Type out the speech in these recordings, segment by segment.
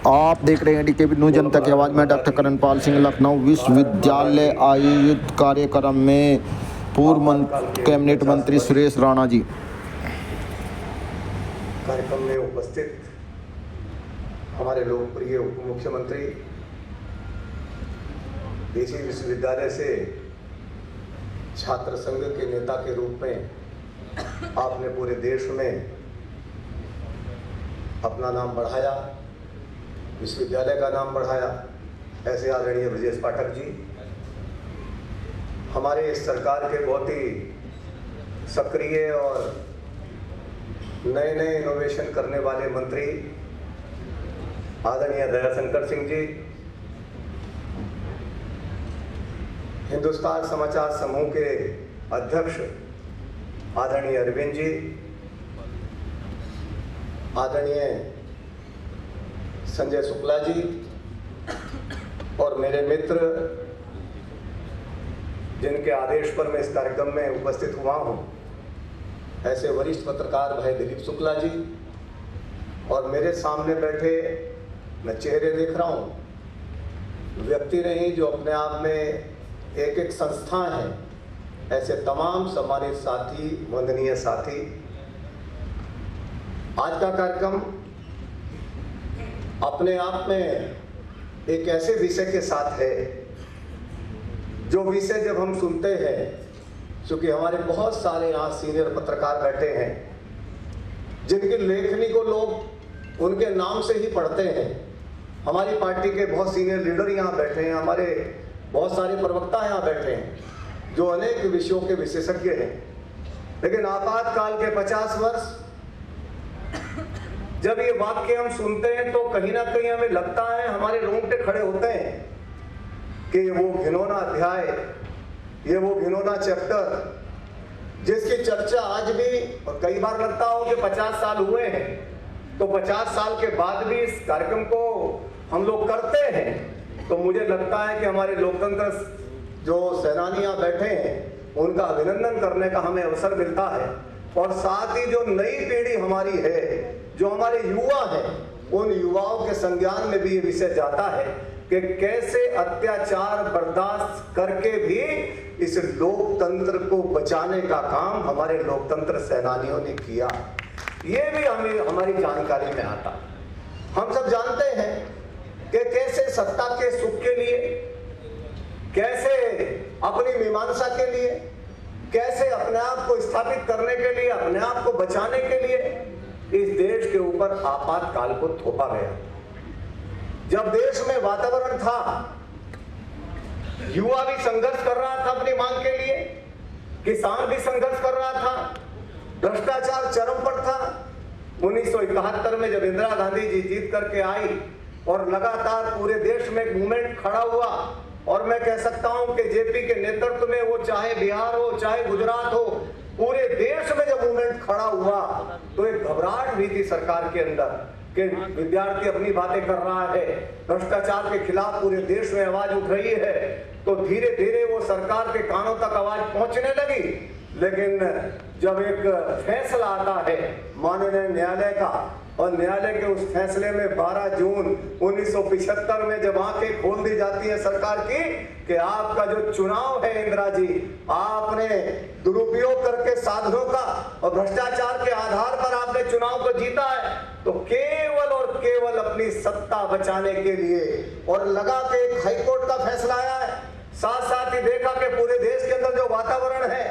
आप देख रहे हैं डीकेबी न्यूज़ जनता की आवाज़ में। डॉक्टर करणपाल सिंह लखनऊ विश्वविद्यालय आयोजित कार्यक्रम में पूर्व कैबिनेट मंत्री सुरेश राणा जी कार्यक्रम में उपस्थित हमारे लोकप्रिय उप मुख्यमंत्री, इसी विश्वविद्यालय से छात्र संघ के नेता के रूप में आपने पूरे देश में अपना नाम बढ़ाया, विश्वविद्यालय का नाम बढ़ाया, ऐसे आदरणीय ब्रजेश पाठक जी, हमारे इस सरकार के बहुत ही सक्रिय और नए नए इनोवेशन करने वाले मंत्री आदरणीय दयाशंकर सिंह जी, हिंदुस्तान समाचार समूह के अध्यक्ष आदरणीय अरविंद जी, आदरणीय संजय शुक्ला जी और मेरे मित्र जिनके आदेश पर मैं इस कार्यक्रम में उपस्थित हुआ हूं, ऐसे वरिष्ठ पत्रकार भाई दिलीप शुक्ला जी, और मेरे सामने बैठे मैं चेहरे देख रहा हूं, व्यक्ति नहीं जो अपने आप में एक एक संस्था है, ऐसे तमाम सम्मानित साथी, वंदनीय साथी, आज का कार्यक्रम अपने आप में एक ऐसे विषय के साथ है जो विषय जब हम सुनते हैं, क्योंकि हमारे बहुत सारे यहाँ सीनियर पत्रकार बैठे हैं जिनकी लेखनी को लोग उनके नाम से ही पढ़ते हैं, हमारी पार्टी के बहुत सीनियर लीडर यहाँ बैठे हैं, हमारे बहुत सारे प्रवक्ता यहाँ बैठे हैं जो अनेक विषयों के विशेषज्ञ हैं, लेकिन आपातकाल के 50 वर्ष जब ये वाक्य हम सुनते हैं तो कहीं ना कहीं हमें लगता है, हमारे रोंगटे खड़े होते हैं कि ये वो घिनौना अध्याय, ये वो घिनौना चैप्टर जिसकी चर्चा आज भी, और कई बार लगता हो कि 50 साल हुए हैं तो 50 साल के बाद भी इस कार्यक्रम को हम लोग करते हैं, तो मुझे लगता है कि हमारे लोकतंत्र जो सेनानियां बैठे हैं उनका अभिनंदन करने का हमें अवसर मिलता है, और साथ ही जो नई पीढ़ी हमारी है, जो हमारे युवा हैं, उन युवाओं के संज्ञान में भी ये विषय जाता है कि कैसे अत्याचार बर्दाश्त करके भी इस लोकतंत्र को बचाने का काम हमारे लोकतंत्र सेनानियों ने किया, ये भी हमें हमारी जानकारी में आता है। हम सब जानते हैं कि कैसे सत्ता के सुख के लिए, कैसे अपनी मीमांसा के लिए, कैसे अपने आप को स्थापित करने के लिए, अपने आप को बचाने के लिए इस देश के ऊपर आपातकाल को थोपा गया। जब देश में वातावरण था, युवा भी संघर्ष कर रहा था अपनी मांग के लिए, किसान भी संघर्ष कर रहा था, भ्रष्टाचार चरम पर था। 1971 में जब इंदिरा गांधी जी जीत करके आई और लगातार पूरे देश में एक मूवमेंट खड़ा हुआ, और मैं कह सकता हूं कि जेपी के नेतृत्व में, वो चाहे बिहार हो चाहे गुजरात हो, पूरे देश में जब मूवमेंट खड़ा हुआ तो एक घबराहट भी थी सरकार के अंदर कि विद्यार्थी अपनी बातें कर रहा है, भ्रष्टाचार के खिलाफ पूरे देश में आवाज उठ रही है, तो धीरे धीरे वो सरकार के कानों तक आवाज पहुंचने लगी। लेकिन जब एक फैसला आता है माननीय न्यायालय का, और न्यायालय के उस फैसले में 12 जून 1975 में जब आंखें खोल दी जाती है सरकार की कि आपका जो चुनाव है इंदिरा जी, आपने दुरुपयोग करके साधनों का और भ्रष्टाचार के आधार पर आपने चुनाव को जीता है, तो केवल और केवल अपनी सत्ता बचाने के लिए, और लगा के एक हाईकोर्ट का फैसला आया है, साथ साथ ही देखा कि पूरे देश के अंदर जो वातावरण है,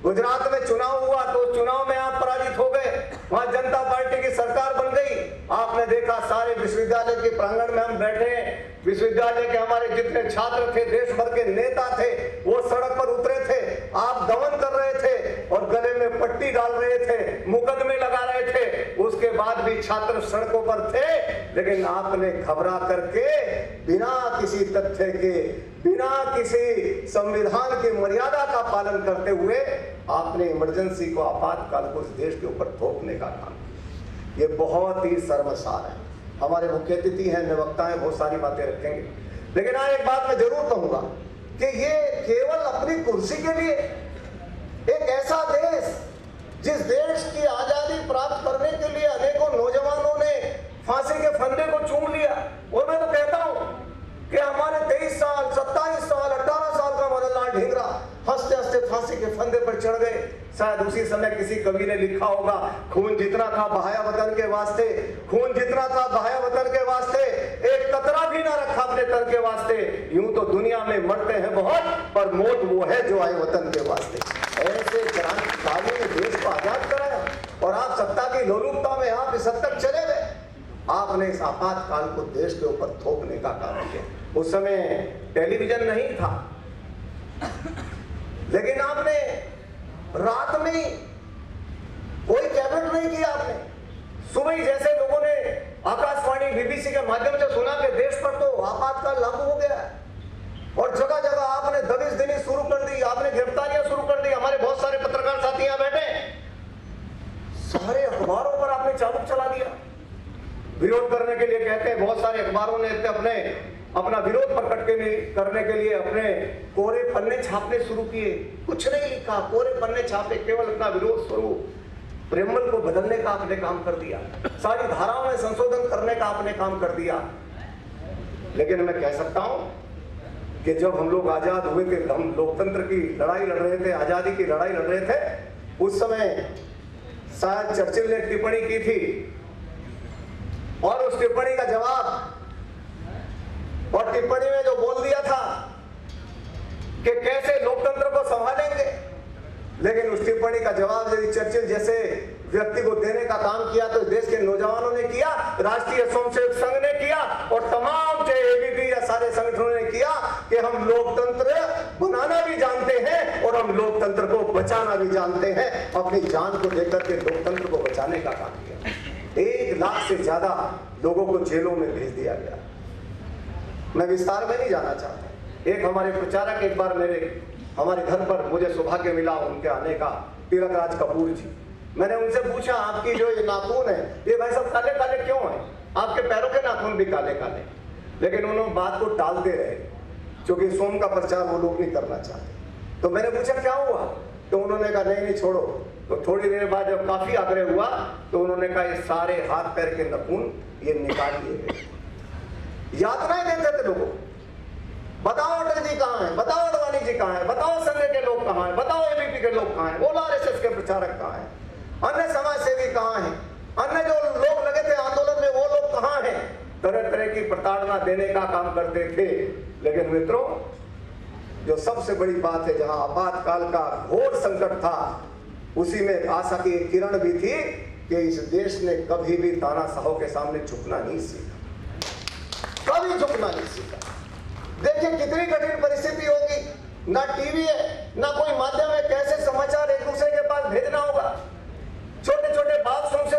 गुजरात में चुनाव हुआ तो चुनाव में आप पराजित हो गए, वहां जनता पार्टी की सरकार बन गई। आपने देखा सारे विश्वविद्यालय के प्रांगण में हम बैठे हैं, विश्वविद्यालय के हमारे जितने छात्र थे, देश भर के नेता थे, वो सड़क पर उतरे थे, आप दमन कर रहे थे और गले में पट्टी डाल रहे थे, मुकदमे लगा रहे थे, उसके बाद भी छात्र सड़कों पर थे, लेकिन आपने घबरा करके बिना किसी तथ्य के, बिना किसी संविधान की मर्यादा का पालन करते हुए आपने इमरजेंसी को, आपातकाल को इस देश के ऊपर थोपने का काम, ये बहुत ही शर्मसार है। हमारे मुख्य अतिथि हैं, निवक्ता हैं, बहुत सारी बातें रखेंगे, लेकिन हाँ एक बात मैं जरूर कहूंगा कि ये केवल अपनी कुर्सी के लिए, एक ऐसा देश जिस देश की आजादी प्राप्त करने के लिए अनेकों नौजवानों ने फांसी के फंदे को चूम लिया, कवि ने लिखा होगा, खून जितना था बहाया वतन के वास्ते, खून जितना था बहाया वतन के वास्ते, एक कतरा भी ना रखा अपने तन के वास्ते। यूं तो दुनिया में मरते हैं बहुत, पर मौत वो है जो आए वतन के वास्ते। ऐसे क्रांतिकारियों ने देश को आजाद कराया और आप सत्ता की लोलुपता में आप इस हद तक चले गए। आपने इस आपातकाल को देश के ऊपर थोपने का काम किया। उस समय टेलीविजन नहीं था, लेकिन आपने रात में कोई कैबिनेट नहीं किया। आपने सुबह ही जैसे लोगों ने आकाशवाणी बीबीसी के माध्यम से सुना कि देश पर तो आपातकाल लागू हो गया है, और जगह जगह आपने दबिश देनी शुरू कर दी, आपने गिरफ्तारियां शुरू कर दी। हमारे बहुत सारे पत्रकार साथी यहां बैठे, सारे अखबारों पर आपने चाबुक चला दिया। विरोध करने के लिए कहते हैं, बहुत सारे अखबारों ने अपना विरोध प्रकट करने के लिए अपने कोरे पन्ने छापने शुरू किए। कुछ नहीं लिखा, कोरे पन्ने छापे, केवल अपना विरोध स्वरूप प्रेमल को बदलने का आपने काम कर दिया, सारी धाराओं में संशोधन करने का आपने काम कर दिया। लेकिन मैं कह सकता हूं कि जब हम लोग आजाद हुए थे, हम लोकतंत्र की लड़ाई लड़ रहे थे, आजादी की लड़ाई लड़ रहे थे, उस समय शायद चर्चिल ने टिप्पणी की थी, और उस टिप्पणी का जवाब, और टिप्पणी में जो बोल दिया था कि कैसे लोकतंत्र को संभालेंगे, लेकिन उस टिप्पणी का जवाब यदि चर्चिल जैसे व्यक्ति को देने का काम किया तो देश के नौजवानों ने किया, राष्ट्रीय स्वयंसेवक संघ ने किया, और तमाम चाहे एबीपी या सारे संगठनों ने किया कि हम लोकतंत्र बनाना भी जानते हैं और हम लोकतंत्र को बचाना भी जानते हैं। अपनी जान को देकर के लोकतंत्र को बचाने का काम किया। 1 लाख से ज्यादा लोगों को जेलों में भेज दिया गया। मैं विस्तार में नहीं जाना चाहता। एक हमारे प्रचारक एक बार हमारे घर पर मुझे सौभाग्य मिला उनके आने का, तीरथ राज कपूर जी। मैंने उनसे पूछा, आपकी जो ये नाखून है ये भाई सब काले काले क्यों हैं? आपके पैरों के नाखून भी काले काले। लेकिन उन्होंने बात को टालते रहे, क्योंकि सोम का प्रचार वो लोग नहीं करना चाहते। तो मैंने पूछा क्या हुआ, तो उन्होंने कहा नहीं छोड़ो। तो थोड़ी देर बाद जब काफी आग्रह हुआ तो उन्होंने कहा ये सारे हाथ पैर के नाखून ये निकाल लिए गए। यातनाएं देते थे लोगों, बताओ अटल जी कहाँ हैं, बताओ अडवाणी जी कहाँ हैं, बताओ संघ के लोग कहाँ हैं, बताओ एबीपी के लोग कहाँ हैं, बोलो आरएसएस के प्रचारक कहाँ हैं, अन्य समाज सेवी कहाँ हैं, अन्य जो लोग लगे थे आंदोलन में वो लोग कहाँ हैं। तरह तरह की प्रताड़ना देने का काम करते थे। लेकिन मित्रों, जो सबसे बड़ी बात है, जहां आपातकाल का घोर संकट था, उसी में आशा की एक किरण भी थी कि इस देश ने कभी भी तानाशाहों के सामने झुकना नहीं सीखा, कभी झुकना नहीं सीखा। देखिए कितनी कठिन परिस्थिति होगी, ना टीवी है ना कोई माध्यम है, कैसे समाचार एक दूसरे के पास भेजना होगा। छोटे छोटे बाक्सों से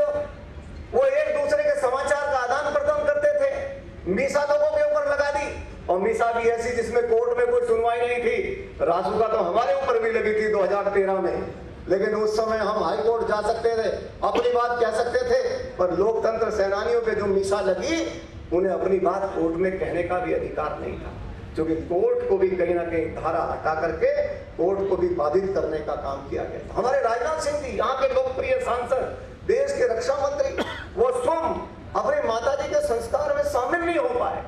वो एक दूसरे के समाचार का आदान प्रदान करते थे। मीसा लोगों के ऊपर लगा दी, और मीसा भी ऐसी जिसमें कोर्ट में कोई सुनवाई नहीं थी। रासुका तो हमारे ऊपर भी लगी थी 2013 में, लेकिन उस समय हम हाई कोर्ट जा सकते थे, अपनी बात कह सकते थे। पर लोकतंत्र सेनानियों पे जो मीसा लगी, उन्हें अपनी बात कोर्ट में कहने का भी अधिकार नहीं था, क्योंकि कोर्ट को भी कहीं ना कहीं धारा हटा करके कोर्ट को भी बाधित करने का काम किया गया। हमारे राजनाथ सिंह जी, यहाँ के लोकप्रिय सांसद, देश के रक्षा मंत्री, वो स्वयं अपनी माताजी के संस्कार में शामिल नहीं हो पाए।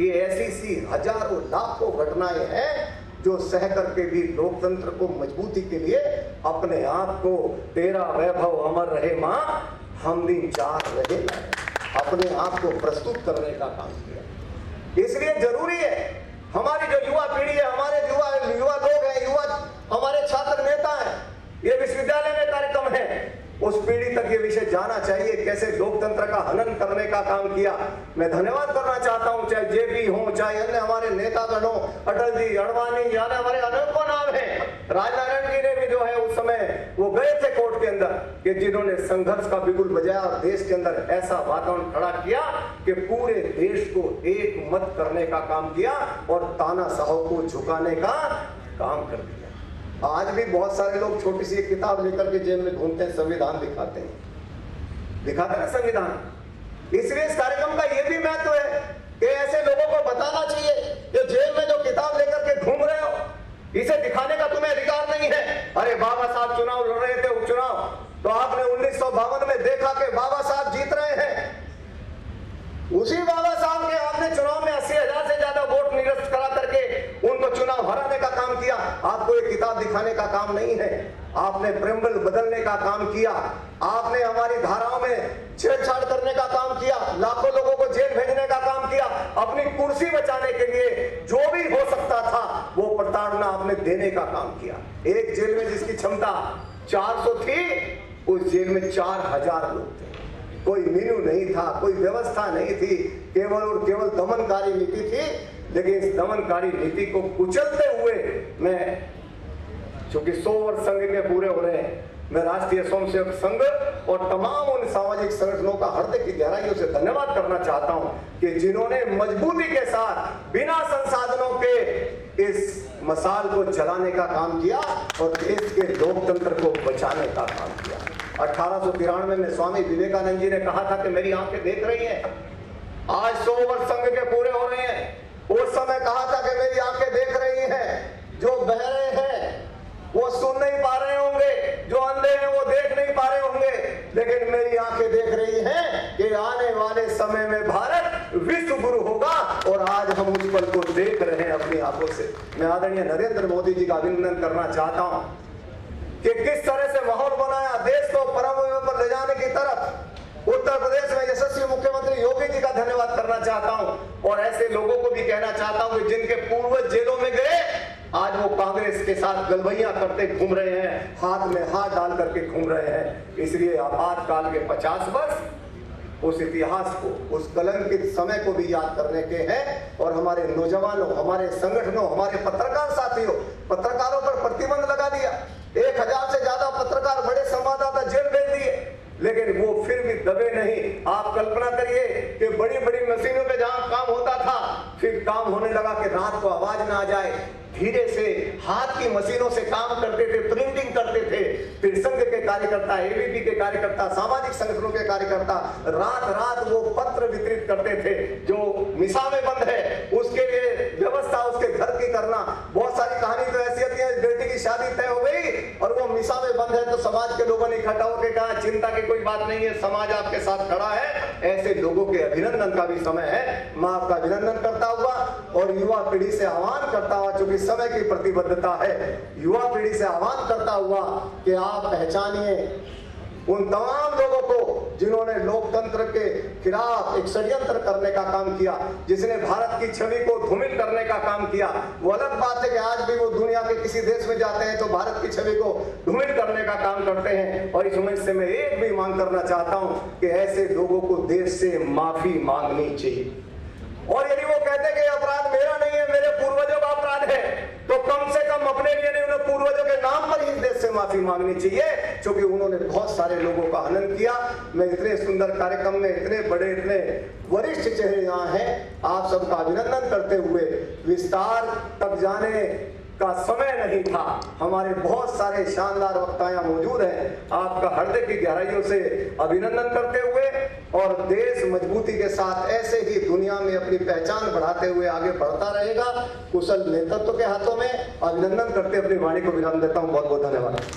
ये ऐसी सी हजारों लाखों घटनाएं हैं जो सह करके भी लोकतंत्र को मजबूती के लिए अपने आप को तेरा वैभव अमर रहे मां हम दिन चार रहे, अपने आप को प्रस्तुत करने का काम किया। इसलिए जरूरी है हमारी जो युवा पीढ़ी है, हमारे युवा लोग हैं, हमारे छात्र नेता हैं, ये विश्वविद्यालय में कार्यक्रम है, उस पीढ़ी तक ये विषय जाना चाहिए कैसे लोकतंत्र का हनन करने का काम किया। मैं धन्यवाद करना चाहता हूं, चाहे जेपी हो, चाहे अन्य हमारे नेतागण हो, अटल जी, अडवाणी जी, हमारे अनेकों नाम है। राजनारायण जी ने भी जो है उस समय वो गए थे कोर्ट के अंदर, कि जिन्होंने संघर्ष का बिगुल बजाया और देश के अंदर ऐसा वातावरण खड़ा किया कि पूरे देश को एक मत करने का काम किया और तानाशाहों को झुकाने का काम कर दिया। आज भी बहुत सारे लोग छोटी सी एक किताब लेकर के जेल में घूमते हैं, संविधान दिखाते हैं ना संविधान। इसलिए इस कार्यक्रम का यह भी महत्व है कि ऐसे लोगों को बताना चाहिए कि जेल में जो किताब लेकर के घूम रहे हो, इसे दिखाने का तुम्हें अधिकार नहीं है। अरे बाबा साहब चुनाव लड़ रहे थे, उपचुनाव, तो आपने 1952 में देखा कि बाबा साहब जीत रहे हैं। उसी बाबा साहब के आपने चुनाव में 80,000 से ज्यादा वोट निरस्त करा करके उनको चुनाव हराने का काम किया। आपको एक किताब दिखाने का काम नहीं है, आपने प्रेम्बल बदलने का काम किया, आपने हमारी धाराओं में छेड़छाड़ करने का काम किया, लाखों लोगों को जेल भेजने का काम किया, अपनी कुर्सी बचाने के लिए जो भी हो सकता था वो प्रताड़ना आपने देने का काम किया। एक जेल में जिसकी क्षमता 400 थी, उस जेल में 4000 लोग थे। कोई मेन्यू नहीं था, कोई व्यवस्था नहीं थी, केवल और केवल दमनकारी नीति थी। लेकिन इस दमनकारी नीति को कुचलते हुए मैं, चूंकि 100 वर्ष संघ के पूरे हो रहे हैं, मैं राष्ट्रीय स्वयंसेवक संघ और तमाम उन सामाजिक संगठनों का हृदय की गहराइयों से धन्यवाद करना चाहता हूं कि जिन्होंने मजबूती के साथ बिना संसाधनों के इस मसाल को जलाने का काम किया और देश के लोकतंत्र को बचाने का काम किया। 1893 में स्वामी विवेकानंद जी ने कहा था कि मेरी आंखें देख रही हैं। आज 100 वर्ष संघ के पूरे हो रहे हैं। उस समय कहा था कि मेरी आंखें देख रही हैं। जो बहरे हैं वो सुन नहीं पा रहे होंगे, जो अंधे हैं वो देख नहीं पा रहे होंगे, लेकिन मेरी आंखें देख रही हैं कि आने वाले समय में भारत विश्व गुरु होगा और आज हम उस पल को देख रहे हैं अपनी आंखों से। मैं आदरणीय नरेंद्र मोदी जी का अभिनंदन करना चाहता हूं कि किस तरह से माहौल बनाया देश को परम पर ले जाने की तरफ। उत्तर प्रदेश में यशस्वी मुख्यमंत्री योगी जी का धन्यवाद करना चाहता हूं और ऐसे लोगों को भी कहना चाहता हूं कि जिनके पूर्वज जेलों में गए, आज वो कांग्रेस के साथ गलबैया करते घूम रहे हैं, हाथ में हाथ डाल करके घूम रहे हैं। इसलिए आपातकाल के 50 वर्ष उस इतिहास को, उस कलंकित समय को भी याद करने के हैं और हमारे नौजवानों, हमारे संगठनों, हमारे पत्रकार साथियों, पत्रकारों पर प्रतिबंध लगा दिया। 1000 से ज्यादा पत्रकार, बड़े संवाददाता जेल भेज दिए, लेकिन वो फिर भी दबे नहीं। आप कल्पना करिए कि बड़ी बड़ी मशीनों पे जहां काम होता था, फिर काम होने लगा कि रात को आवाज ना आ जाए, धीरे से हाथ की मशीनों से काम करते थे, प्रिंटिंग करते थे। फिर संघ के कार्यकर्ता, एबीपी के कार्यकर्ता, सामाजिक संगठनों के कार्यकर्ता रात रात वो पत्र वितरित करते थे। जो मिसा में बंद है उसके लिए व्यवस्था उसके घर की करना। बहुत सारी कहानी तो ऐसी होती है, बेटी की शादी तय हो गई और वो मिसा में बंद है तो समाज के लोगों ने इकट्ठा होकर कहा चिंता की कोई बात नहीं है, समाज आपके साथ खड़ा है। ऐसे लोगों के अभिनंदन का भी समय है। मैं आपका अभिनंदन करता हुआ और युवा पीढ़ी से आह्वान करता हुआ, चूंकि समय की प्रतिबद्धता है, युवा पीढ़ी से आह्वान करता हुआ कि आप पहचानिए उन तमाम लोगों को जिन्होंने लोकतंत्र के खिलाफ एक षड्यंत्र करने का काम किया, जिसने भारत की छवि को धूमिल करने का काम किया। वो अलग बात है कि आज भी वो दुनिया के किसी देश में जाते हैं तो भारत की छवि को धूमिल करने का काम करते हैं। और इस मंच से मैं एक भी मांग करना चाहता हूं कि ऐसे लोगों को देश से माफी मांगनी चाहिए। और यदि वो कहते कि अपराध मेरा नहीं है, मेरे पूर्वजों का अपराध है, तो कम से कम अपने लिए नहीं, उन्हें पूर्वजों के नाम पर ही देश से माफी मांगनी चाहिए, क्योंकि उन्होंने बहुत सारे लोगों का हनन किया। मैं इतने सुंदर कार्यक्रम में इतने बड़े, इतने वरिष्ठ चेहरे यहाँ हैं, आप सबका अभिनंदन करते हुए विस्तार तक जाने का समय नहीं था। हमारे बहुत सारे शानदार वक्ता यहाँ मौजूद हैं। आपका हृदय की गहराइयों से अभिनंदन करते हुए और देश मजबूती के साथ ऐसे ही दुनिया में अपनी पहचान बढ़ाते हुए आगे बढ़ता रहेगा, कुशल नेतृत्व के हाथों में। अभिनंदन करते अपनी वाणी को विराम देता हूँ। बहुत बहुत धन्यवाद।